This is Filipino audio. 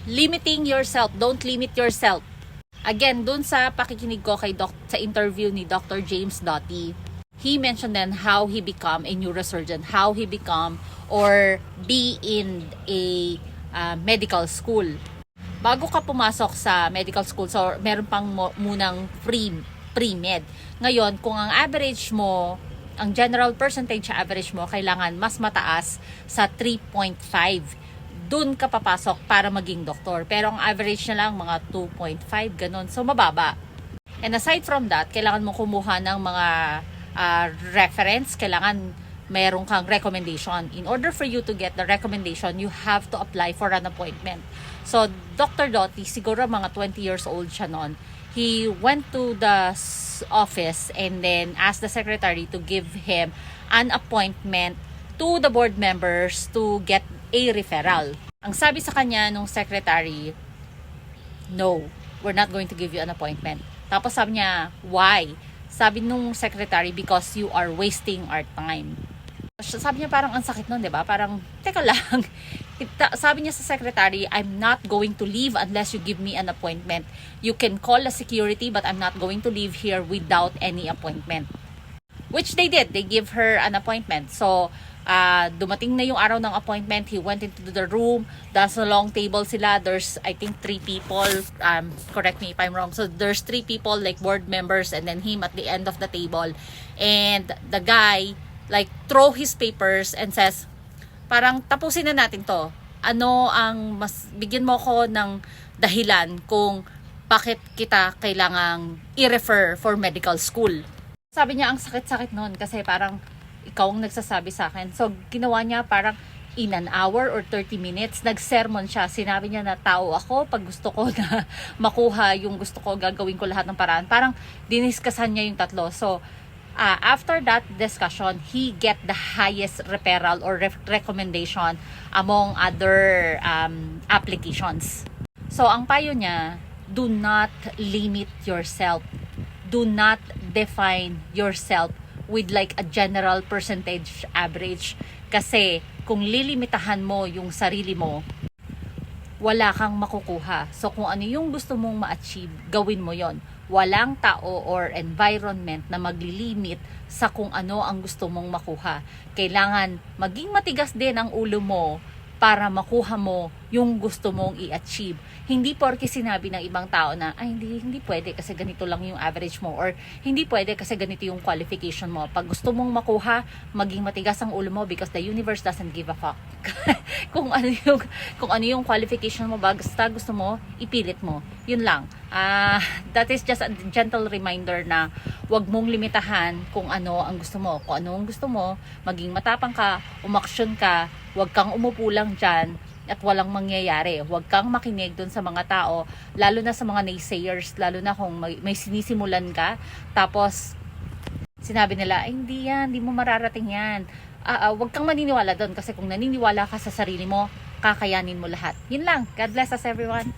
Limiting yourself. Don't limit yourself. Again, dun sa pakikinig ko sa interview ni Dr. James Doty, he mentioned then how he become a neurosurgeon, how he become or be in a medical school. Bago ka pumasok sa medical school, so meron pang munang pre-med. Ngayon, kung ang average mo, ang general percentage average mo, kailangan mas mataas sa 3.5. Dun ka papasok para maging doktor. Pero ang average na lang mga 2.5, ganun. So, mababa. And aside from that, kailangan mo kumuha ng mga reference. Kailangan mayroon kang recommendation. In order for you to get the recommendation, you have to apply for an appointment. So, Dr. Doty, siguro mga 20 years old siya noon. He went to the office and then asked the secretary to give him an appointment to the board members to get a referral. Ang sabi sa kanya nung secretary, no, we're not going to give you an appointment. Tapos sabi niya, why? Sabi nung secretary, because you are wasting our time. Sabi niya parang ang sakit nun, di ba? Parang, teka lang. Sabi niya sa secretary, I'm not going to leave unless you give me an appointment. You can call a security but I'm not going to leave here without any appointment. Which they did. They give her an appointment. So, dumating na yung araw ng appointment. He went into the room. That's a long table sila. There's, I think, 3 people. Correct me if I'm wrong. So, there's 3 people, like board members, and then him at the end of the table. And the guy, like, throw his papers and says, parang tapusin na natin to. Ano ang bigyan mo ko ng dahilan kung bakit kita kailangang i-refer for medical school. Sabi niya, ang sakit-sakit nun kasi parang ikaw ang nagsasabi sa akin. So, ginawa niya parang in an hour or 30 minutes, nag-sermon siya. Sinabi niya na tao ako, pag gusto ko na makuha yung gusto ko, gagawin ko lahat ng paraan. Parang diniskasan niya yung tatlo. So, after that discussion, he get the highest referral or recommendation among other applications. So, ang payo niya, do not limit yourself. Do not define yourself with like a general percentage average. Kasi kung lilimitahan mo yung sarili mo, wala kang makukuha. So kung ano yung gusto mong ma-achieve, gawin mo yon. Walang tao or environment na maglilimit sa kung ano ang gusto mong makuha. Kailangan maging matigas din ang ulo mo para makuha mo yung gusto mong i-achieve. Hindi porke sinabi ng ibang tao na, ay hindi pwede kasi ganito lang yung average mo, or hindi pwede kasi ganito yung qualification mo. Pag gusto mong makuha, maging matigas ang ulo mo because the universe doesn't give a fuck. kung ano yung qualification mo, basta gusto mo, ipilit mo. Yun lang. That is just a gentle reminder na wag mong limitahan kung ano ang gusto mo. Kung ano ang gusto mo, maging matapang ka, umaksyon ka, wag kang umupo lang dyan at walang mangyayari. Huwag kang makinig dun sa mga tao, lalo na sa mga naysayers, lalo na kung may sinisimulan ka, tapos sinabi nila, ay hindi yan, hindi mo mararating yan. Huwag kang maniniwala dun kasi kung naniniwala ka sa sarili mo, kakayanin mo lahat. Yun lang. God bless us everyone.